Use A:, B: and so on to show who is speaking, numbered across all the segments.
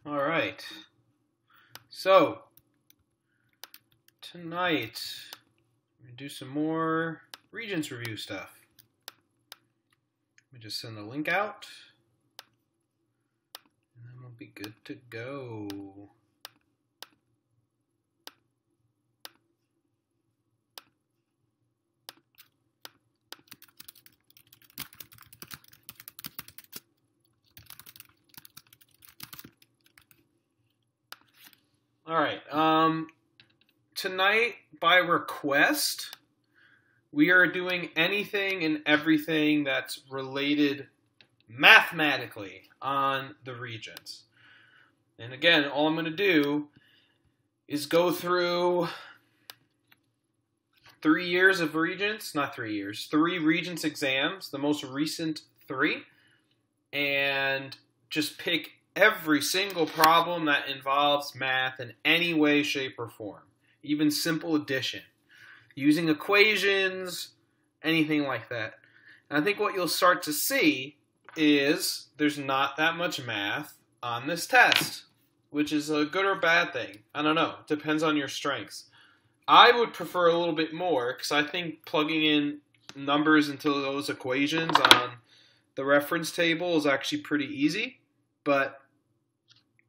A: All right. So, tonight, we're going to do some more Regents review stuff. Let me just send the link out, and then we'll be good to go. All right. Tonight, by request, we are doing anything and everything that's related mathematically on the Regents. And again, all I'm going to do is go through 3 years of Regents, not 3 years, 3 Regents exams, the most recent 3, and just pick every single problem that involves math in any way, shape, or form. Even simple addition. Using equations, anything like that. And I think what you'll start to see is there's not that much math on this test, which is a good or bad thing. I don't know. It depends on your strengths. I would prefer a little bit more because I think plugging in numbers into those equations on the reference table is actually pretty easy. But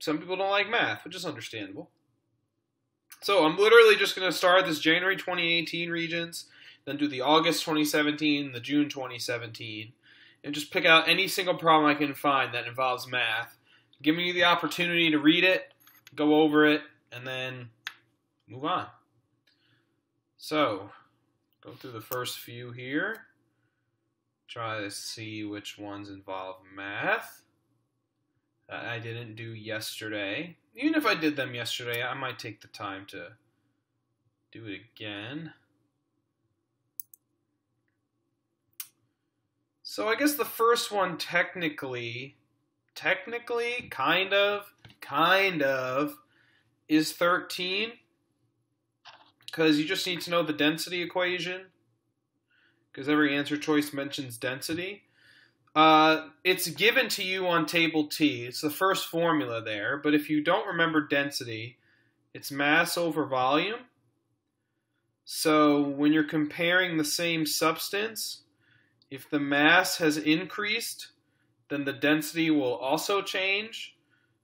A: some people don't like math, which is understandable. So I'm literally just going to start this January 2018 Regents, then do the August 2017, the June 2017, and just pick out any single problem I can find that involves math, giving you the opportunity to read it, go over it, and then move on. So, go through the first few here. Try to see which ones involve math that I didn't do yesterday. Even if I did them yesterday, I might take the time to do it again. So I guess the first one technically, kind of, is 13. Because you just need to know the density equation. Because every answer choice mentions density. It's given to you on table T. It's the first formula there. But if you don't remember density, it's mass over volume. So when you're comparing the same substance, if the mass has increased, then the density will also change.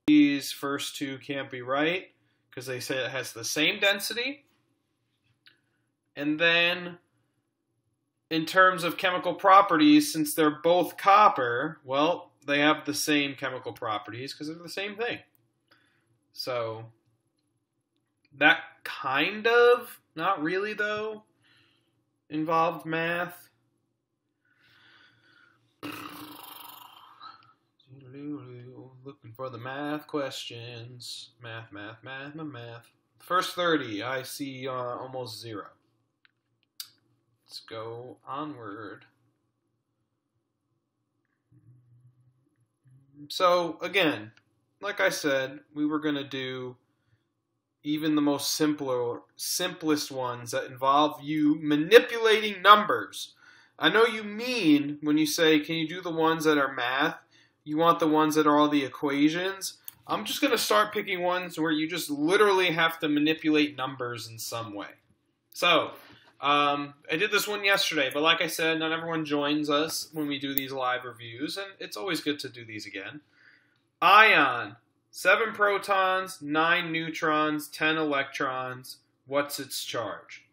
A: These first two can't be right because they say it has the same density. And then in terms of chemical properties, since they're both copper, well, they have the same chemical properties because they're the same thing. So that kind of, not really though, involved math. Looking for the math questions. Math. First 30, I see almost 0. Let's go onward. So, again, like I said, we were going to do even the most simplest ones that involve you manipulating numbers. I know you mean when you say, can you do the ones that are math? You want the ones that are all the equations. I'm just going to start picking ones where you just literally have to manipulate numbers in some way. So, I did this one yesterday, but like I said, not everyone joins us when we do these live reviews, and it's always good to do these again. Ion, 7 protons, 9 neutrons, 10 electrons. What's its charge?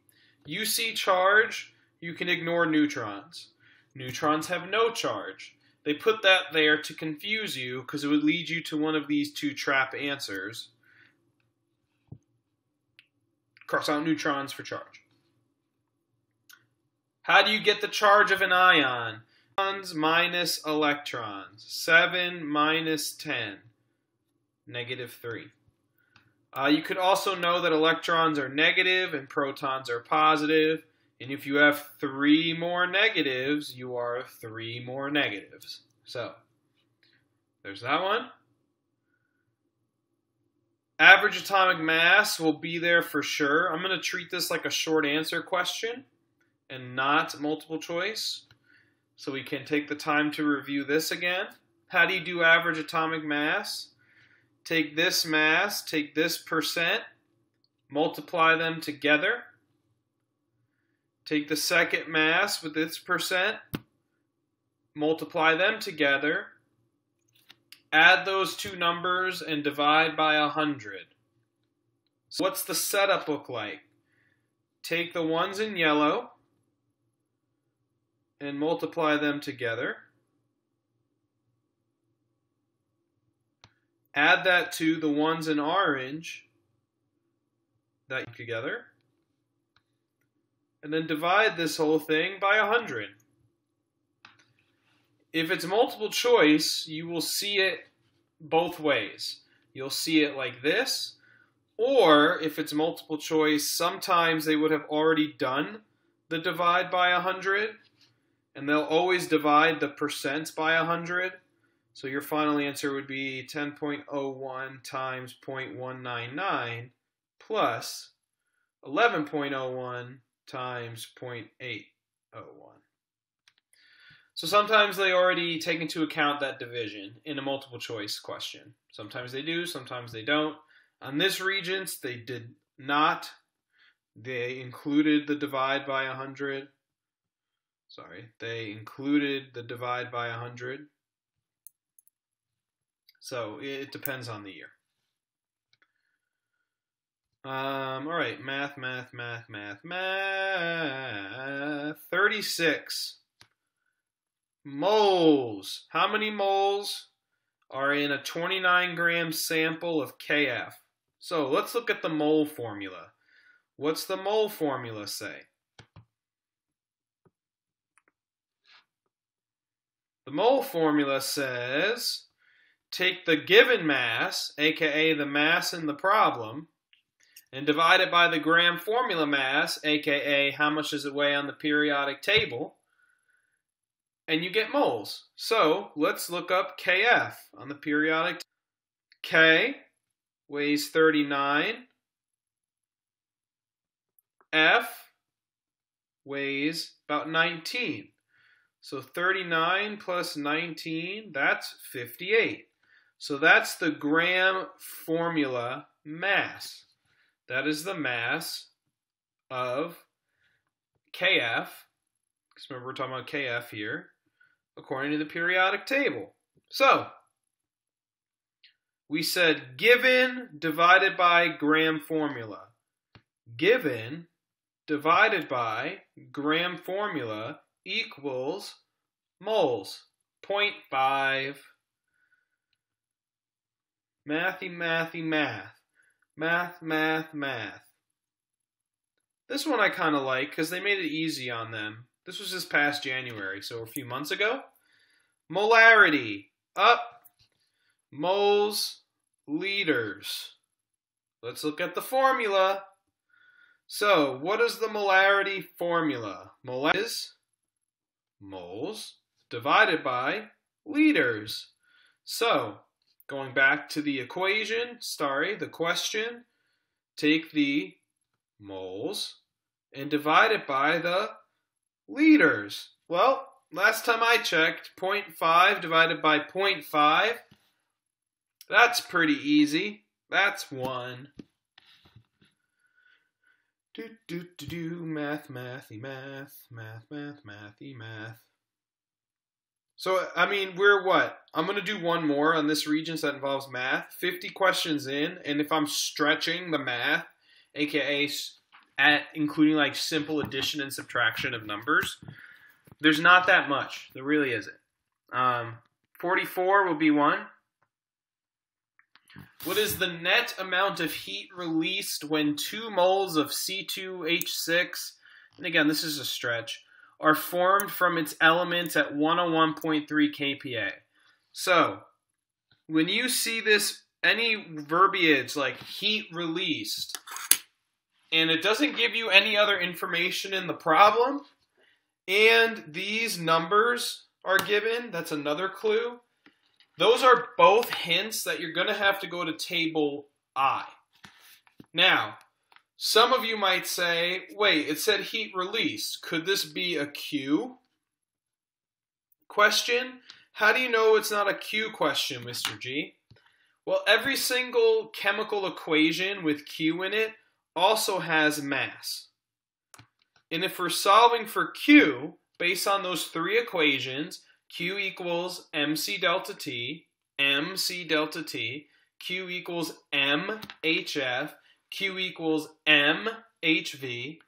A: You see charge, you can ignore neutrons. Neutrons have no charge. They put that there to confuse you because it would lead you to one of these 2 trap answers. Cross out neutrons for charge. How do you get the charge of an ion? Protons minus electrons. 7 minus 10. -3. You could also know that electrons are negative and protons are positive. And if you have 3 more negatives, you are 3 more negatives. So, there's that one. Average atomic mass will be there for sure. I'm going to treat this like a short answer question and not multiple choice. So we can take the time to review this again. How do you do average atomic mass? take this mass, take this percent, multiply them together. Take the second mass with its percent, multiply them together, add those two numbers, and divide by 100. So what's the setup look like? Take the ones in yellow and multiply them together. Add that to the ones in orange that together. And then divide this whole thing by 100. If it's multiple choice, you will see it both ways. You'll see it like this, or if it's multiple choice, sometimes they would have already done the divide by 100, and they'll always divide the percents by 100. So your final answer would be 10.01 times 0.199 plus 11.01 times 0.801. So sometimes they already take into account that division in a multiple choice question. Sometimes they do, sometimes they don't. On this Regents, they did not. They included the divide by 100. They included the divide by 100. So it depends on the year. All right, math. 36. Moles. How many moles are in a 29-gram sample of KF? So let's look at the mole formula. What's the mole formula say? The mole formula says, take the given mass, aka the mass in the problem, and divide it by the gram formula mass, aka how much does it weigh on the periodic table, and you get moles. So let's look up KF on the periodic table. K weighs 39. F weighs about 19. So 39 plus 19, that's 58. So that's the gram formula mass. That is the mass of KF. Because remember, we're talking about KF here, according to the periodic table. So we said given divided by gram formula. Given divided by gram formula equals moles. 0.5. Mathy. Math. This one I kind of like because they made it easy on them. This was this past January, so a few months ago. Molarity. Up. Moles. Liters. Let's look at the formula. So, what is the molarity formula? Molarity is moles divided by liters. So, going back to the equation, the question, take the moles and divide it by the liters. Well, last time I checked, 0.5 divided by 0.5, that's pretty easy. That's 1. Math. So, I mean, we're what? I'm going to do one more on this Regents that involves math. 50 questions in, and if I'm stretching the math, aka including like simple addition and subtraction of numbers, there's not that much. There really isn't. 44 will be one. What is the net amount of heat released when 2 moles of C2H6, and again, this is a stretch, are formed from its elements at 101.3 kPa? So, when you see this, any verbiage like heat released, and it doesn't give you any other information in the problem, and these numbers are given, that's another clue. Those are both hints that you're going to have to go to table I. Now, some of you might say, wait, it said heat released. Could this be a Q question? How do you know it's not a Q question, Mr. G? Well, every single chemical equation with Q in it also has mass. And if we're solving for Q, based on those three equations, Q equals mc delta T, mc delta T, Q equals mHF, Q equals mHV,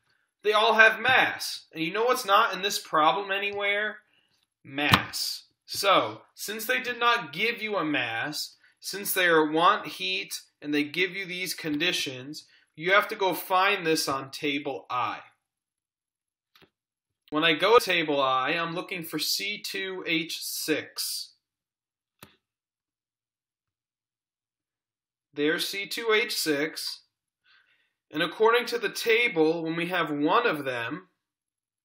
A: they all have mass. And you know what's not in this problem anywhere? Mass. So, since they did not give you a mass, since they want heat and they give you these conditions, you have to go find this on table I. When I go to table I, I'm looking for C2H6. There's C2H6. And according to the table, when we have one of them,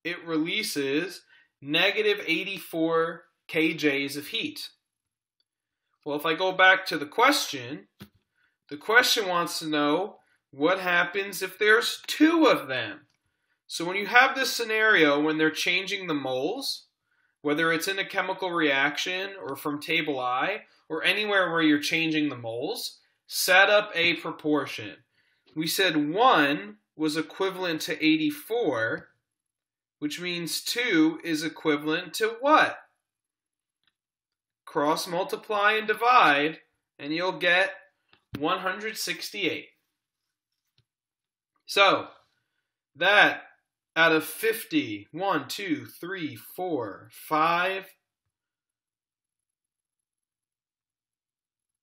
A: it releases negative 84 kJs of heat. Well, if I go back to the question wants to know what happens if there's two of them. So when you have this scenario when they're changing the moles, whether it's in a chemical reaction or from table I, or anywhere where you're changing the moles, set up a proportion. We said 1 was equivalent to 84, which means 2 is equivalent to what? Cross multiply and divide, and you'll get 168. So, that out of 50, 1, 2, 3, 4, 5,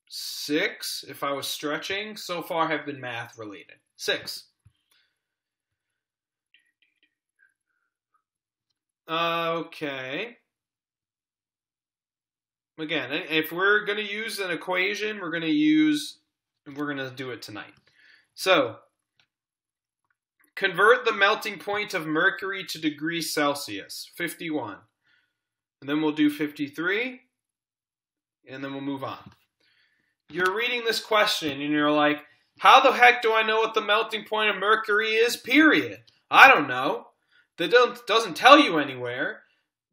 A: 6, if I was stretching, so far have been math related. 6. Okay. Again, if we're going to use an equation, we're going to do it tonight. So, convert the melting point of mercury to degrees Celsius, 51. And then we'll do 53, and then we'll move on. You're reading this question, and you're like, how the heck do I know what the melting point of mercury is, period? I don't know. That doesn't tell you anywhere.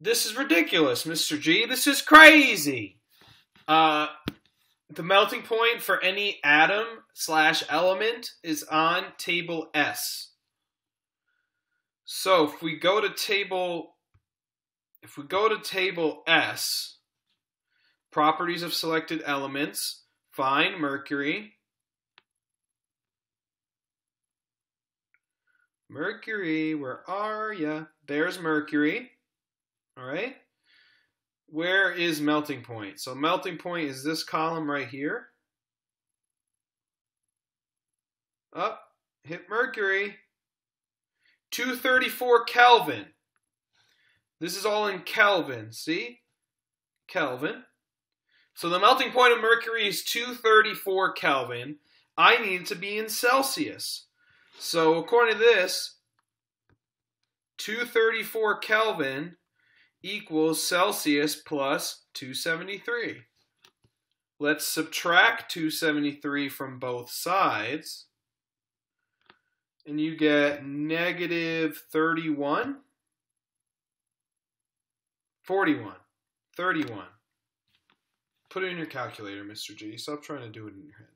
A: This is ridiculous, Mr. G. This is crazy. The melting point for any atom / element is on table S. So if we go to table S, properties of selected elements, find mercury. Mercury, where are ya? There's mercury. All right. Where is melting point? So melting point is this column right here. Up, hit mercury. 234 Kelvin. This is all in Kelvin, see? Kelvin. So the melting point of mercury is 234 Kelvin. I need it to be in Celsius. So according to this, 234 Kelvin equals Celsius plus 273. Let's subtract 273 from both sides. And you get negative 31, 41, 31. Put it in your calculator, Mr. G. Stop trying to do it in your head.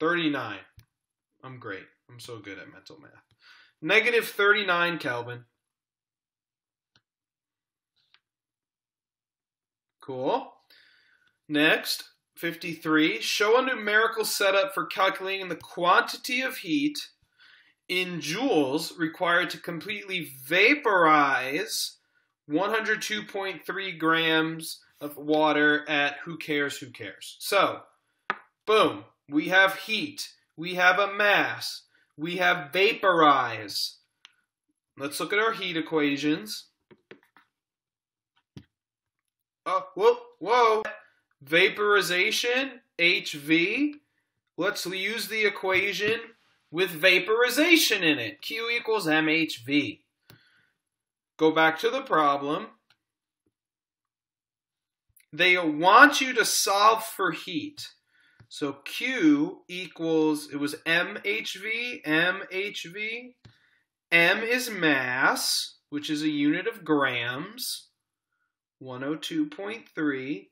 A: 39. I'm great. I'm so good at mental math. Negative 39 Kelvin. Cool. Next, 53. Show a numerical setup for calculating the quantity of heat in joules required to completely vaporize 102.3 grams of water at who cares. So, boom. We have heat. We have a mass. We have vaporize. Let's look at our heat equations. Oh, whoa. Vaporization, HV. Let's use the equation with vaporization in it. Q equals mHV. Go back to the problem. They want you to solve for heat. So Q equals, it was mHV. M is mass, which is a unit of grams, 102.3.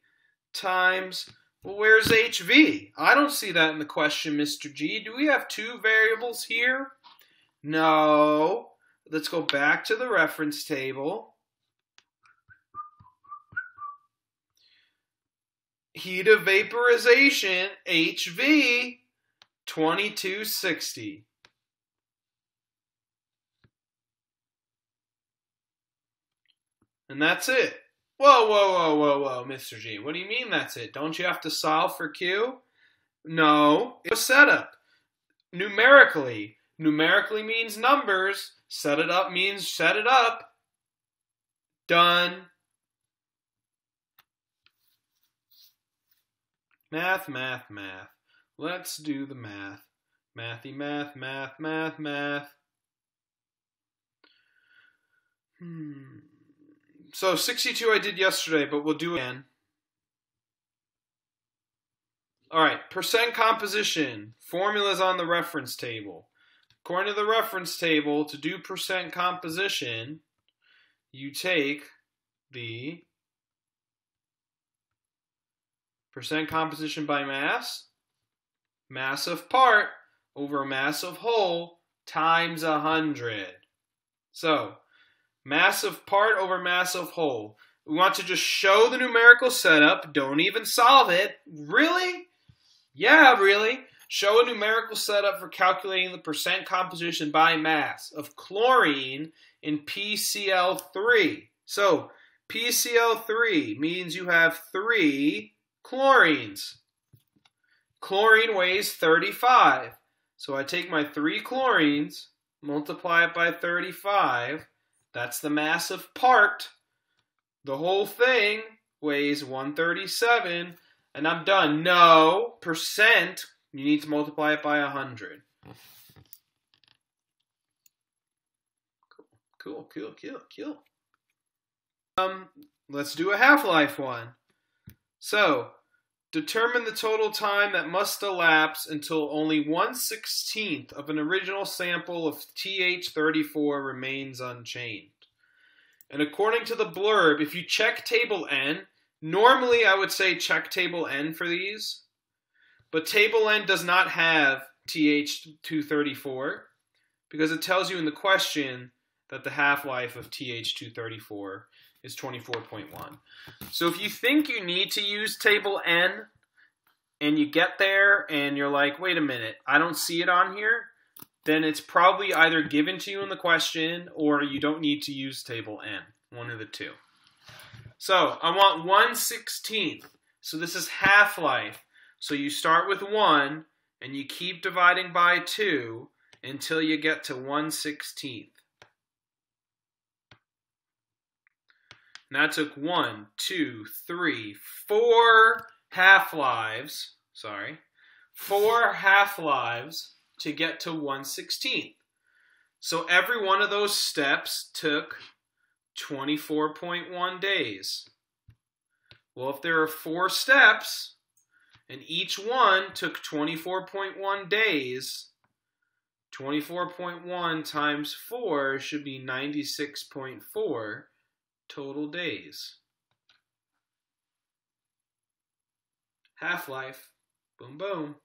A: times, well, where's HV? I don't see that in the question, Mr. G. Do we have two variables here? No. Let's go back to the reference table. Heat of vaporization, HV, 2260. And that's it. Whoa, whoa, whoa, whoa, whoa, Mr. G. What do you mean that's it? Don't you have to solve for Q? No. It's a setup. Numerically. Numerically means numbers. Set it up means set it up. Done. Math, math, math. Let's do the math. Mathy, math, math, math, math. So 62 I did yesterday, but we'll do it again. All right, percent composition. Formulas on the reference table. According to the reference table, to do percent composition, you take the percent composition by mass, mass of part over mass of whole times 100. So, mass of part over mass of whole. We want to just show the numerical setup. Don't even solve it. Really? Yeah, really. Show a numerical setup for calculating the percent composition by mass of chlorine in PCl3. So, PCl3 means you have 3 chlorines. Chlorine weighs 35. So I take my 3 chlorines, multiply it by 35. That's the mass of part. The whole thing weighs 137. And I'm done. No, percent, you need to multiply it by 100. Cool. Let's do a half-life one. So, determine the total time that must elapse until only 1/16 of an original sample of TH34 remains unchanged. And according to the blurb, if you check table N, normally I would say check table N for these, but table N does not have TH234 because it tells you in the question that the half-life of TH234 is 24.1. So if you think you need to use table N and you get there and you're like, wait a minute, I don't see it on here, then it's probably either given to you in the question or you don't need to use table N, one of the two. So I want 1/16. So this is half-life. So you start with 1 and you keep dividing by 2 until you get to 1/16. And that took 1, 2, 3, 4 half-lives. Sorry. 4 half-lives to get to 1/16. So every one of those steps took 24.1 days. Well, if there are 4 steps, and each one took 24.1 days, 24.1 times 4 should be 96.4 total days. Half-life. Boom, boom.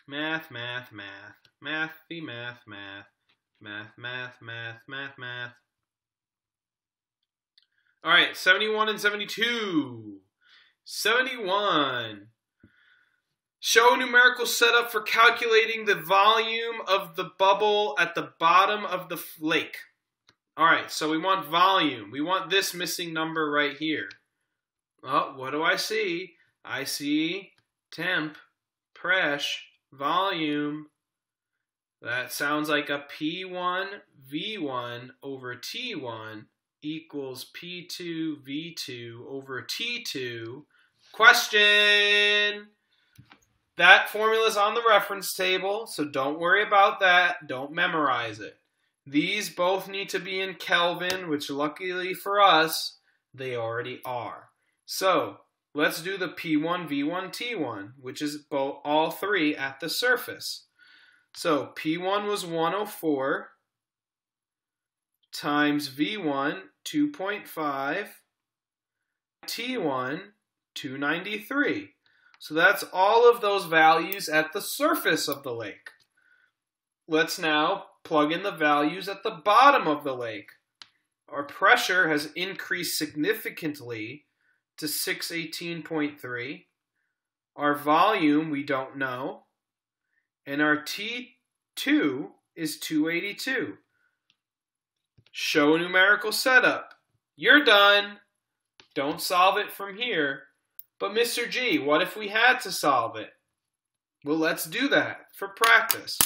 A: Math, math, math. Mathy, math, math. Math, math, math, math, math. All right, 71 and 72. 71. Show numerical setup for calculating the volume of the bubble at the bottom of the lake. All right, so we want volume. We want this missing number right here. Oh, what do I see? I see temp, press, volume. That sounds like a P1 V1 over T1 equals P2 V2 over T2. Question! That formula is on the reference table, so don't worry about that. Don't memorize it. These both need to be in Kelvin, which luckily for us, they already are. So, let's do the P1, V1, T1, which is both, all three at the surface. So, P1 was 104. times V1, 2.5, T1, 293. So that's all of those values at the surface of the lake. Let's now plug in the values at the bottom of the lake. Our pressure has increased significantly to 618.3. Our volume, we don't know. And our T2 is 282. Show numerical setup. You're done. Don't solve it from here. But Mr. G, what if we had to solve it? Well, let's do that for practice.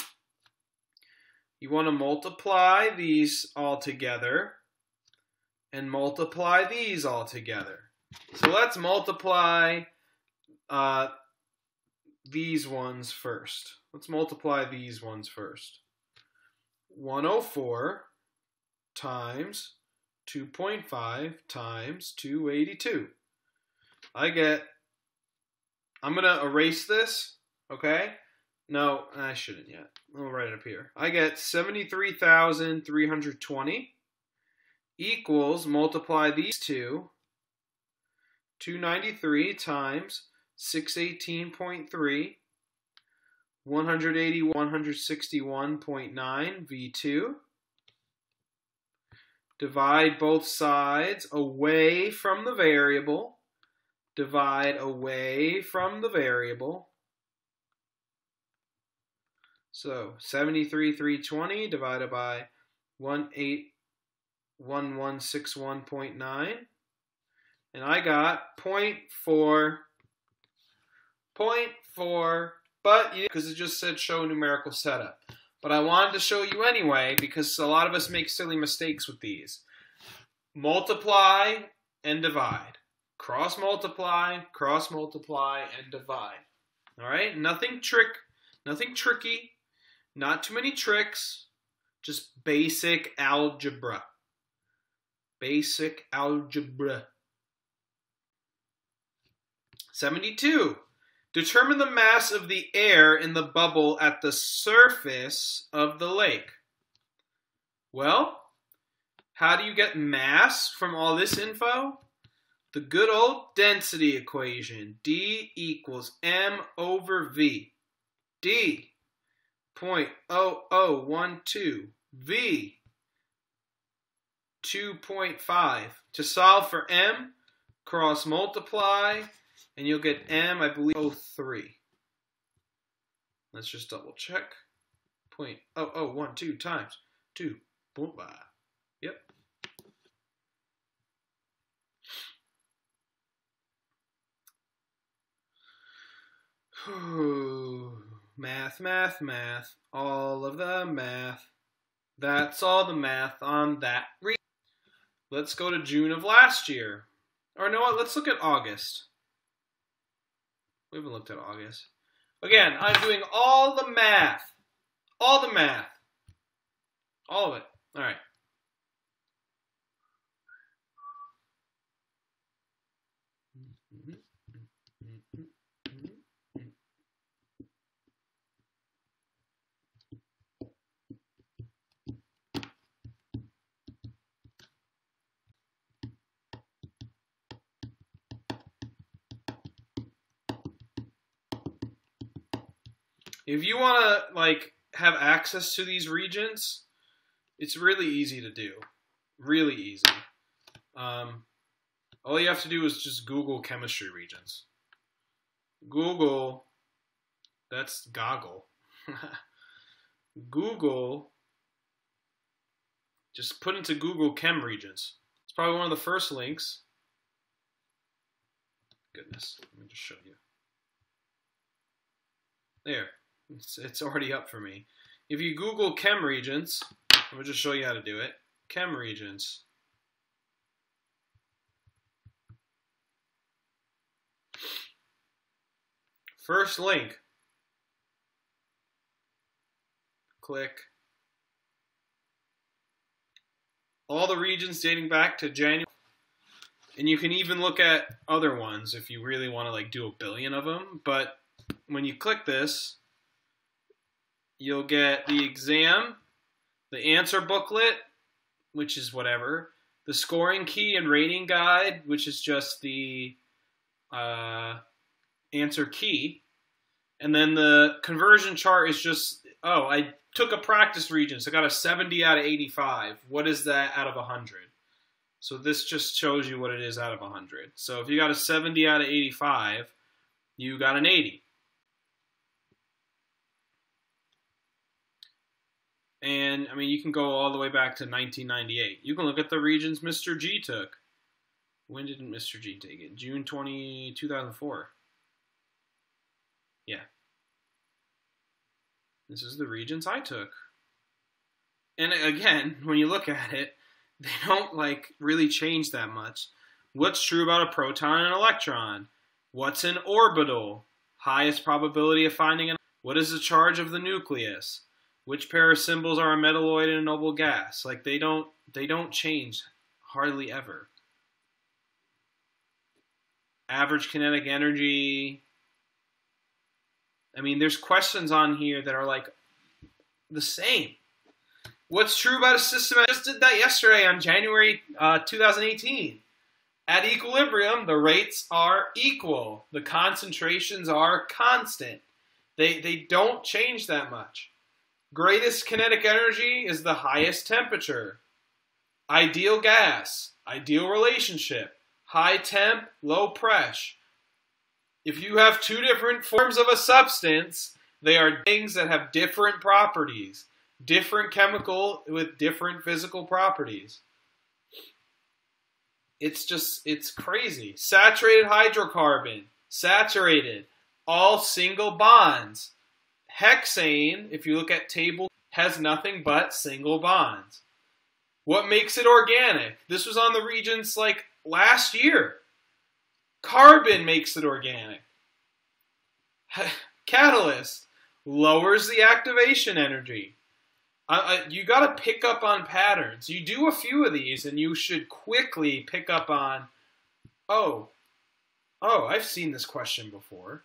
A: You want to multiply these all together and multiply these all together. So let's multiply these ones first. Let's multiply these ones first. 104 times 2.5 times 282. I'm going to erase this, okay? No, I shouldn't yet. I'll write it up here. I get 73,320 equals, multiply these two, 293 times 618.3, 161.9 V2. Divide both sides away from the variable. Divide away from the variable. So 73,320 divided by 181161.9. And I got 0.4, but because it just said show numerical setup. But I wanted to show you anyway because a lot of us make silly mistakes with these. Multiply and divide. Cross multiply, and divide. All right? Nothing tricky, not too many tricks, just basic algebra. Basic algebra. 72. Determine the mass of the air in the bubble at the surface of the lake. Well, how do you get mass from all this info? The good old density equation. D equals M over V. D, 0.0012. V, 2.5. To solve for M, cross multiply, and you'll get M, I believe, 0.03. Let's just double check. 0.0012 times 2.5. Yep. Math, math, math. All of the math. That's all the math on that. Let's go to June of last year. Or no, let's look at August. We haven't looked at August. Again, I'm doing all the math. All the math. All of it. All right. If you want to have access to these regions, it's really easy to do. Really easy. All you have to do is just Google chemistry regions. Google, that's goggle. Google, just put into Google chem regions. It's probably one of the first links. Goodness, let me just show you. There. It's already up for me. If you Google chem regions, I'm going to just show you how to do it. Chem regions. First link. Click. All the regions dating back to January. And you can even look at other ones if you really want to do a billion of them. But when you click this, you'll get the exam, the answer booklet, which is whatever. The scoring key and rating guide, which is just the answer key. And then the conversion chart is just, oh, I took a practice region, so I got a 70 out of 85. What is that out of 100? So this just shows you what it is out of 100. So if you got a 70 out of 85, you got an 80. And, I mean, you can go all the way back to 1998. You can look at the regions Mr. G took. When did Mr. G take it? June 2004. Yeah. This is the regions I took. And again, when you look at it, they don't, like, really change that much. What's true about a proton and electron? What's an orbital? Highest probability of finding an... What is the charge of the nucleus? Which pair of symbols are a metalloid and a noble gas? Like, they don't change hardly ever. Average kinetic energy. I mean, there's questions on here that are like the same. What's true about a system? I just did that yesterday on January 2018. At equilibrium, the rates are equal. The concentrations are constant. They don't change that much. Greatest kinetic energy is the highest temperature. Ideal gas, ideal relationship, high temp, low pressure. If you have two different forms of a substance, they are things that have different properties, different chemical with different physical properties. It's crazy. Saturated hydrocarbon, saturated, all single bonds. Hexane, if you look at table, has nothing but single bonds. What makes it organic? This was on the Regents like last year. Carbon makes it organic. Catalyst lowers the activation energy. You got to pick up on patterns. You do a few of these and you should quickly pick up on, oh, I've seen this question before.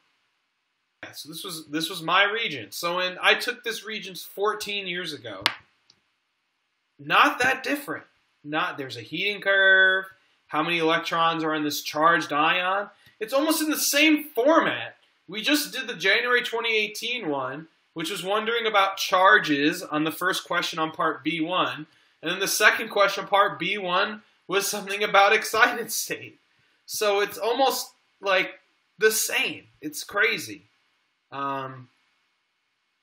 A: Yeah, so this was my Regents. So I took this Regents 14 years ago. Not that different. There's a heating curve. How many electrons are in this charged ion? It's almost in the same format. We just did the January 2018 one, which was wondering about charges on the first question on part B1. And then the second question, part B1, was something about excited state. So it's almost like the same. It's crazy.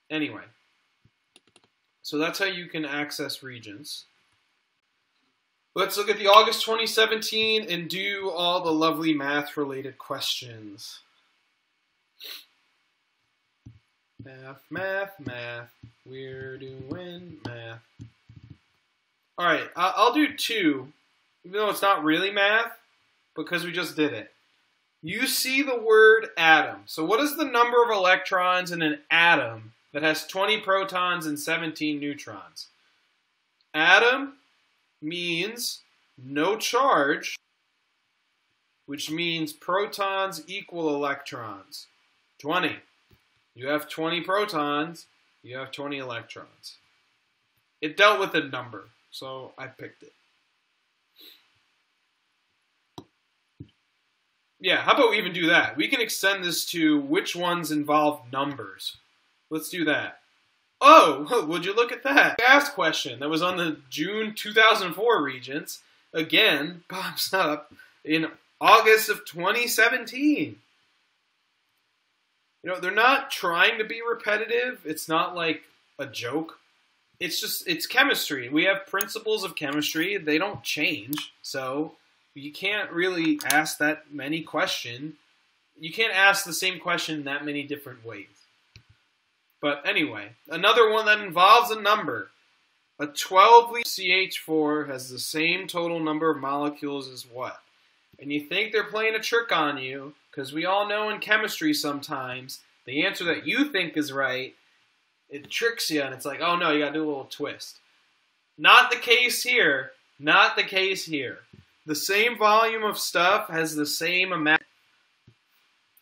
A: Anyway. So that's how you can access Regents. Let's look at the August 2017 and do all the lovely math-related questions. Math. We're doing math. All right, I'll do two, even though it's not really math, because we just did it. You see the word atom. So what is the number of electrons in an atom that has 20 protons and 17 neutrons? Atom means no charge, which means protons equal electrons. 20. You have 20 protons, you have 20 electrons. It dealt with a number, so I picked it. Yeah, how about we even do that? We can extend this to which ones involve numbers. Let's do that. Oh, would you look at that? Gas question that was on the June 2004 Regents, again, pops up in August of 2017. You know, they're not trying to be repetitive. It's not like a joke. It's chemistry. We have principles of chemistry. They don't change. So you can't really ask that many questions. You can't ask the same question that many different ways. But anyway, another one that involves a number. A 12-liter CH4 has the same total number of molecules as what? And you think they're playing a trick on you, because we all know in chemistry sometimes the answer that you think is right, it tricks you, and it's like, oh no, you gotta do a little twist. Not the case here. Not the case here. The same volume of stuff has the same amount.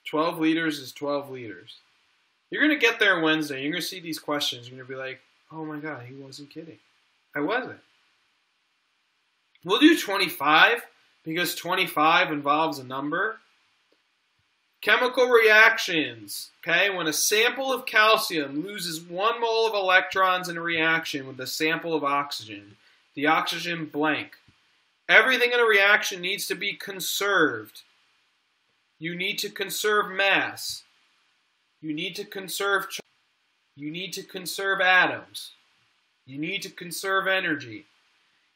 A: 12 liters is 12 liters. You're going to get there Wednesday. You're going to see these questions. You're going to be like, oh my God, he wasn't kidding. I wasn't. We'll do 25 because 25 involves a number. Chemical reactions, okay? When a sample of calcium loses 1 mole of electrons in a reaction with a sample of oxygen, the oxygen blank. Everything in a reaction needs to be conserved. You need to conserve mass. You need to conserve charge. You need to conserve atoms. You need to conserve energy.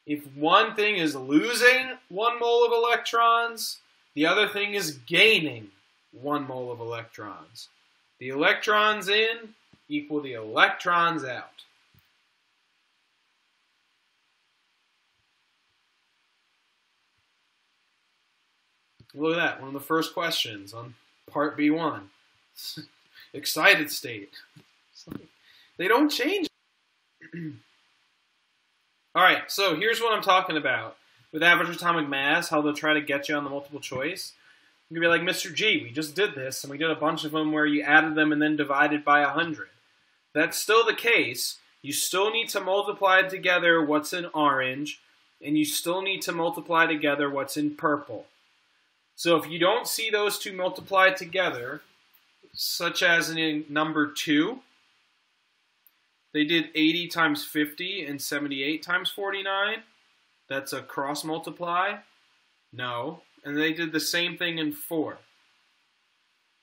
A: If one thing is losing 1 mole of electrons, the other thing is gaining 1 mole of electrons. The electrons in equal the electrons out. Look at that, one of the first questions on part B1. Excited state. They don't change. Alright, so here's what I'm talking about. With average atomic mass, how they'll try to get you on the multiple choice. You're going to be like, Mr. G, we just did this, and we did a bunch of them where you added them and then divided by 100. That's still the case. You still need to multiply together what's in orange, and you still need to multiply together what's in purple. So if you don't see those two multiplied together, such as in number 2, they did 80 times 50 and 78 times 49. That's a cross multiply. No. And they did the same thing in 4.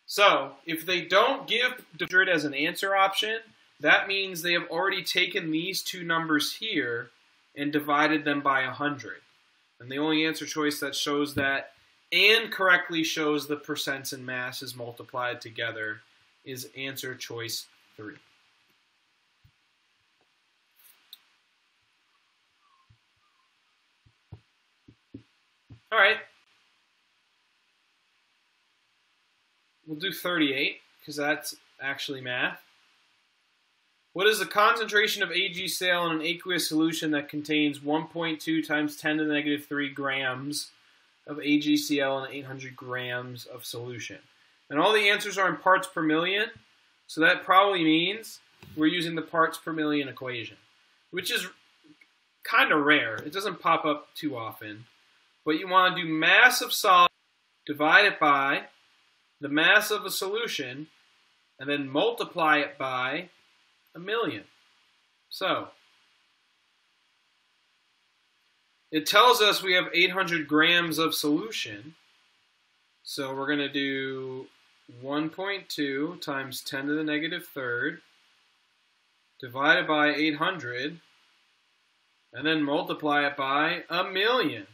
A: So if they don't give 100 as an answer option, that means they have already taken these two numbers here and divided them by 100. And the only answer choice that shows that and correctly shows the percents and masses multiplied together is answer choice 3. All right. We'll do 38 because that's actually math. What is the concentration of AgCl in an aqueous solution that contains 1.2 times 10 to the negative 3 grams of AgCl in 800 grams of solution? And all the answers are in parts per million, so that probably means we're using the parts per million equation, which is kind of rare. It doesn't pop up too often. But you want to do mass of solid divided by the mass of a solution, and then multiply it by 1,000,000. So it tells us we have 800 grams of solution. So we're going to do 1.2 times 10 to the negative third divided by 800, and then multiply it by 1,000,000.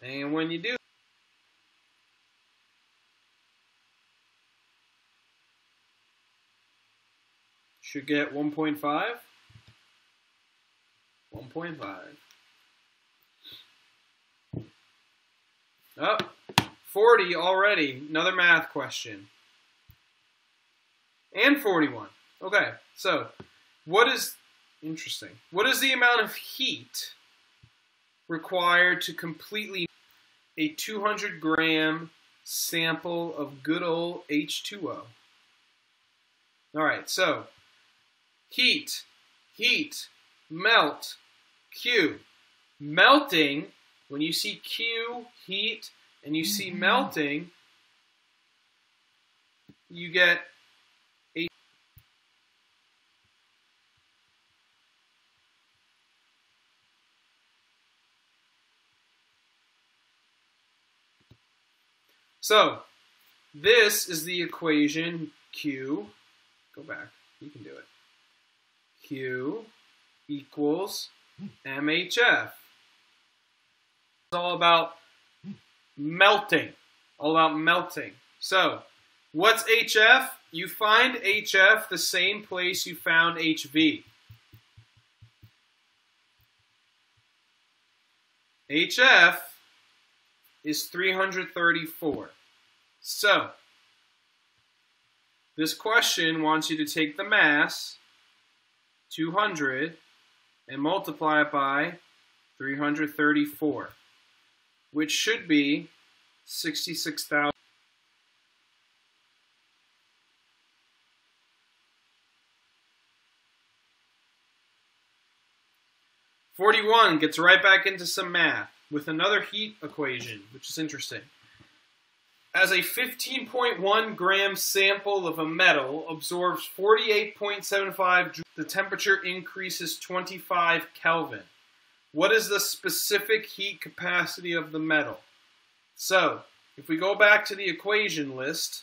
A: And when you do, should get 1.5. 1.5. Oh, 40 already. Another math question. And 41. Okay, so what is interesting? What is the amount of heat required to completely a 200 gram sample of good old H2O? All right, so heat, melt, Q. Melting, when you see Q, heat, and you see melting, you get H. So this is the equation Q. Go back. You can do it. Q equals MHF. It's all about melting. All about melting. So, what's HF? You find HF the same place you found HV. HF is 334. So, this question wants you to take the mass, 200, and multiply it by 334, which should be 66,000. 41 gets right back into some math with another heat equation, which is interesting. As a 15.1 gram sample of a metal absorbs 48.75 joules, the temperature increases 25 Kelvin. What is the specific heat capacity of the metal? So, if we go back to the equation list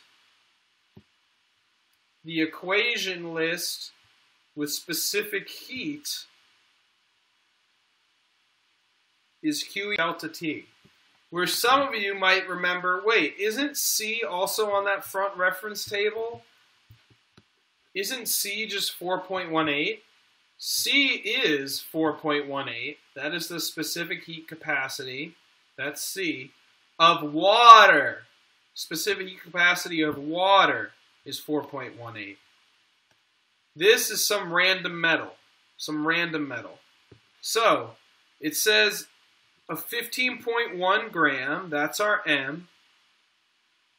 A: with specific heat is Q delta T. Where some of you might remember, wait, isn't C also on that front reference table? Isn't C just 4.18? C is 4.18. That is the specific heat capacity, that's C, of water. Specific heat capacity of water is 4.18. This is some random metal. So, it says a 15.1 gram, that's our M.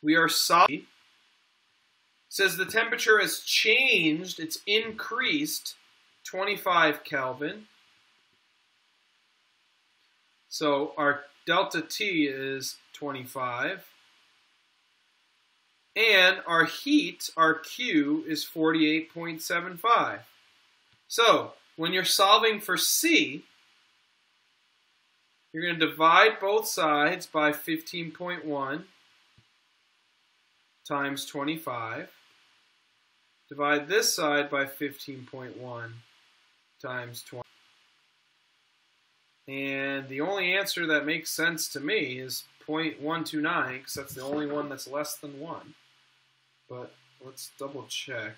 A: We are solid. It says the temperature has changed, it's increased 25 Kelvin. So our delta T is 25. And our heat, our Q, is 48.75. So when you're solving for C, you're going to divide both sides by 15.1 times 25. Divide this side by 15.1 times 20. And the only answer that makes sense to me is 0.129, because that's the only one that's less than 1. But let's double check.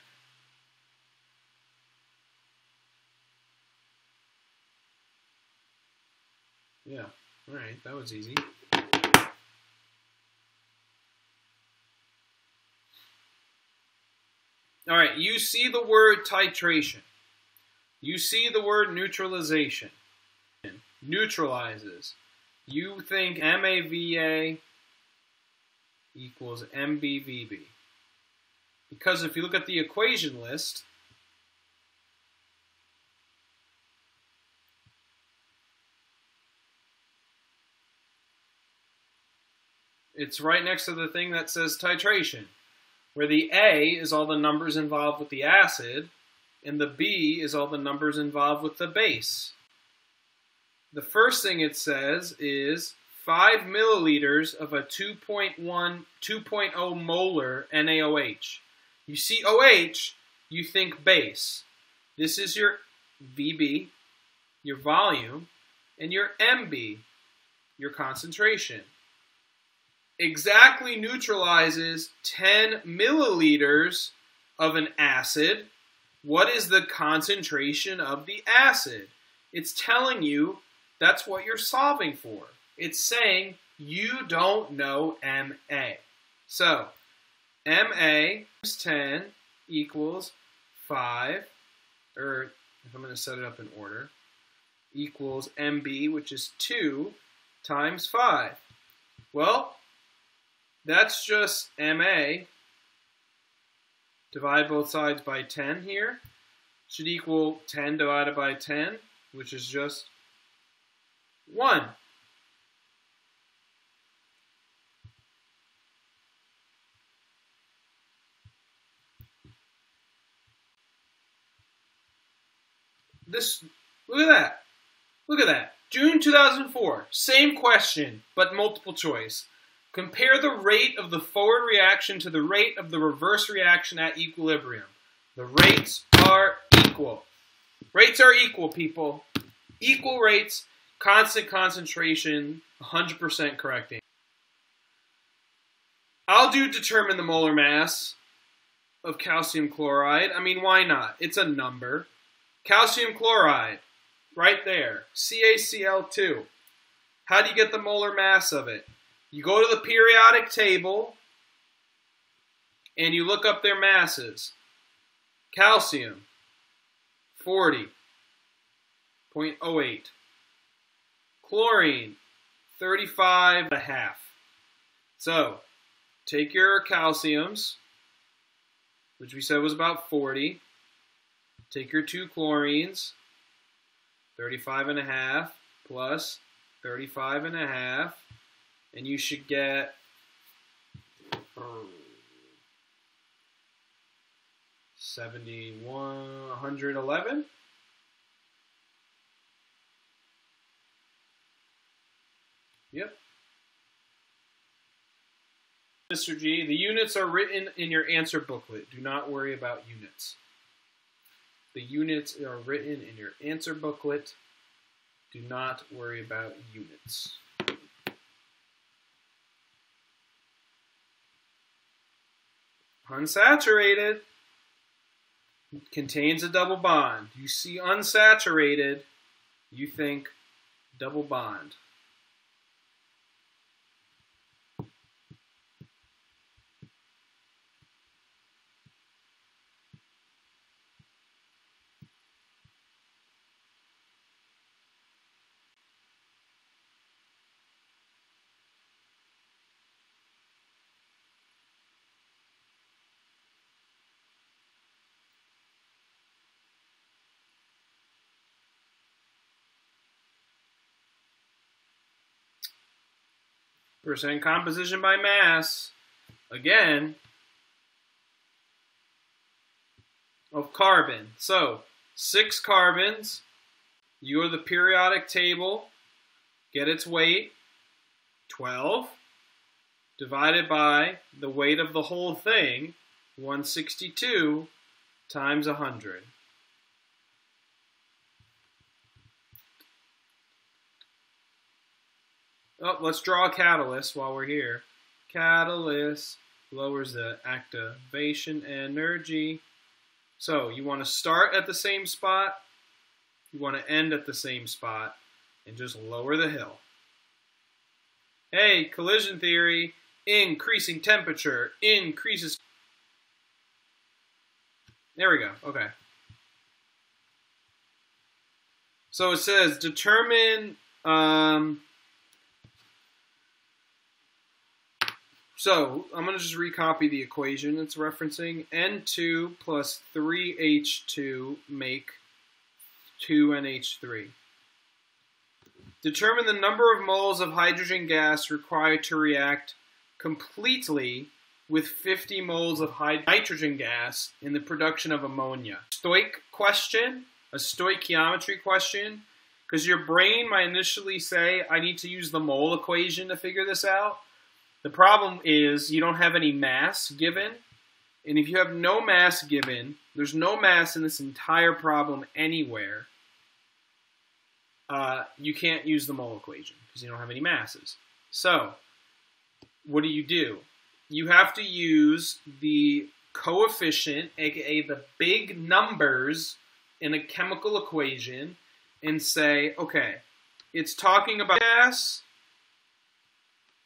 A: Yeah, all right, that was easy. All right, you see the word titration. You see the word neutralization. Neutralizes. You think MAVA equals MBVB. Because if you look at the equation list, it's right next to the thing that says titration, where the A is all the numbers involved with the acid, and the B is all the numbers involved with the base. The first thing it says is 5 milliliters of a 2.0 molar NaOH. You see OH, you think base. This is your VB, your volume, and your MB, your concentration. Exactly neutralizes 10 milliliters of an acid. What is the concentration of the acid? It's telling you that's what you're solving for. It's saying you don't know MA. So, MA times 10 equals 5, or if I'm going to set it up in order, equals MB, which is 2, times 5. Well, that's just MA. Divide both sides by 10 here. Should equal 10 divided by 10, which is just 1. Look at that. Look at that. June 2004, same question, but multiple choice. Compare the rate of the forward reaction to the rate of the reverse reaction at equilibrium. The rates are equal. Rates are equal, people. Equal rates, constant concentration, 100% correct answer. I'll do determine the molar mass of calcium chloride. I mean, why not? It's a number. Calcium chloride, right there, CaCl2. How do you get the molar mass of it? You go to the periodic table and you look up their masses. Calcium, 40.08. Chlorine, 35.5. So, take your calciums, which we said was about 40. Take your 2 chlorines, 35 and a half plus 35 and a half, and you should get 111. Yep. Mr. G, the units are written in your answer booklet. Do not worry about units. The units are written in your answer booklet. Do not worry about units. Unsaturated contains a double bond. You see unsaturated, you think double bond. Percent composition by mass, again, of carbon. So, 6 carbons, you go to the periodic table, get its weight, 12, divided by the weight of the whole thing, 162, times 100. Oh, let's draw a catalyst while we're here. Catalyst lowers the activation energy. So you want to start at the same spot, you want to end at the same spot, and just lower the hill. Hey, collision theory, increasing temperature increases. There we go, okay. So it says determine, so I'm going to just recopy the equation it's referencing. N2 plus 3H2 make 2NH3. Determine the number of moles of hydrogen gas required to react completely with 50 moles of nitrogen gas in the production of ammonia. Stoich question, a stoichiometry question, because your brain might initially say, I need to use the mole equation to figure this out. The problem is you don't have any mass given, and if you have no mass given, there's no mass in this entire problem anywhere, you can't use the mole equation because you don't have any masses. So, what do? You have to use the coefficient, aka the big numbers in a chemical equation, and say, okay, it's talking about gas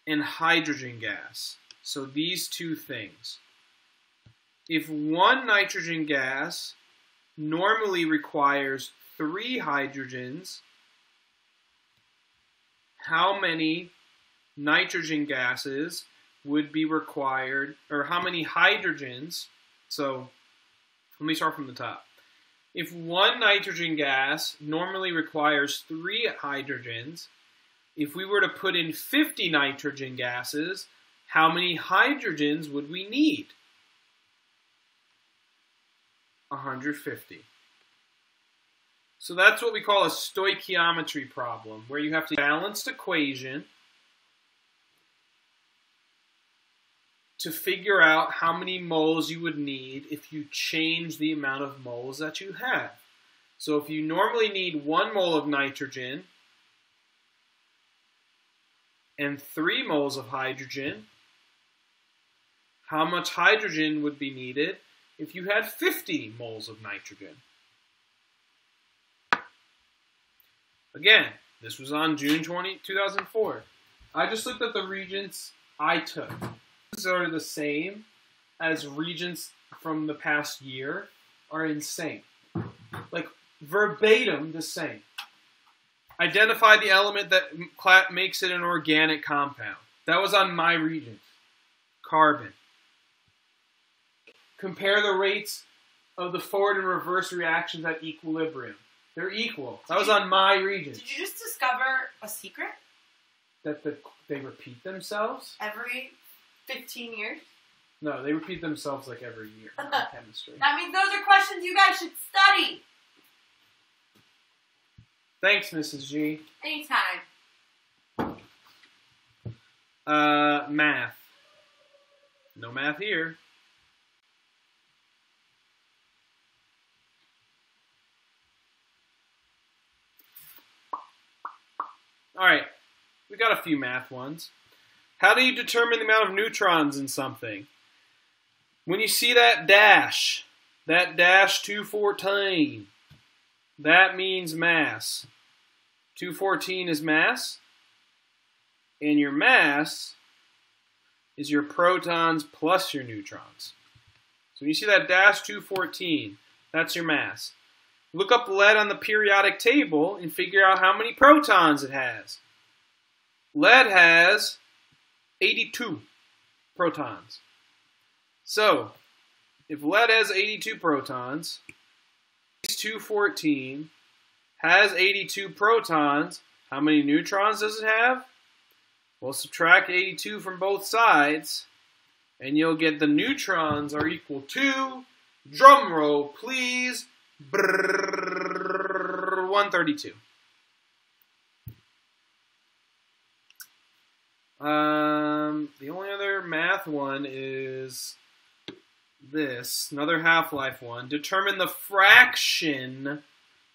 A: and hydrogen gas. So these two things. If one nitrogen gas normally requires 3 hydrogens, how many nitrogen gases would be required, or how many hydrogens? So let me start from the top. If one nitrogen gas normally requires 3 hydrogens, if we were to put in 50 nitrogen gases, how many hydrogens would we need? 150. So that's what we call a stoichiometry problem, where you have to balanced equation to figure out how many moles you would need if you change the amount of moles that you have. So if you normally need 1 mole of nitrogen and 3 moles of hydrogen, how much hydrogen would be needed if you had 50 moles of nitrogen? Again, this was on June 20, 2004. I just looked at the Regents I took. These are the same as Regents from the past year, are insane. Like, verbatim the same. Identify the element that makes it an organic compound. That was on my Regents. Carbon. Compare the rates of the forward and reverse reactions at equilibrium. They're equal. That was on my Regents.
B: Did you just discover a secret?
A: That they repeat themselves?
B: Every 15 years?
A: No, they repeat themselves like every year in chemistry.
B: That means those are questions you guys should study.
A: Thanks, Mrs. G.
B: Anytime.
A: Math. No math here. Alright, we got a few math ones. How do you determine the amount of neutrons in something? When you see that dash 214, that means mass. 214 is mass, and your mass is your protons plus your neutrons. So when you see that dash 214, that's your mass. Look up lead on the periodic table and figure out how many protons it has. Lead has 82 protons. So, if lead has 82 protons, 214 has 82 protons, how many neutrons does it have? Well, subtract 82 from both sides, and you'll get the neutrons are equal to, drum roll please, 132. The only other math one is this, another half-life one. Determine the fraction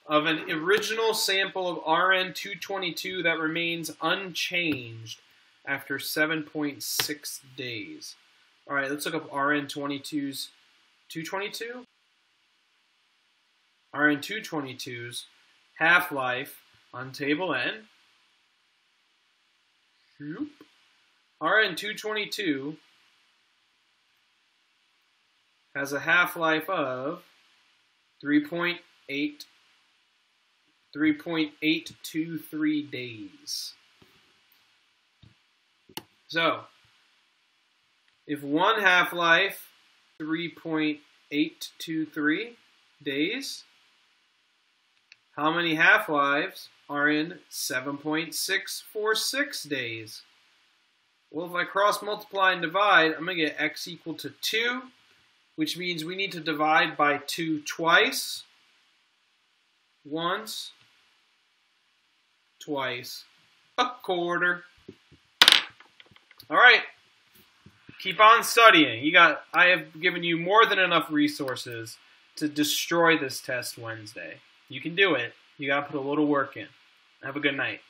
A: of an original sample of Rn-222 that remains unchanged after 7.6 days. All right, let's look up Rn-222's 222. Rn-222's half-life on table N. Rn-222 has a half-life of 3.823 days. So, if one half-life 3.823 days, how many half-lives are in 7.646 days? Well, if I cross multiply and divide, I'm going to get x equal to 2, which means we need to divide by 2 twice, once, twice, a quarter. All right, keep on studying. I have given you more than enough resources to destroy this test Wednesday. You can do it. You got to put a little work in. Have a good night.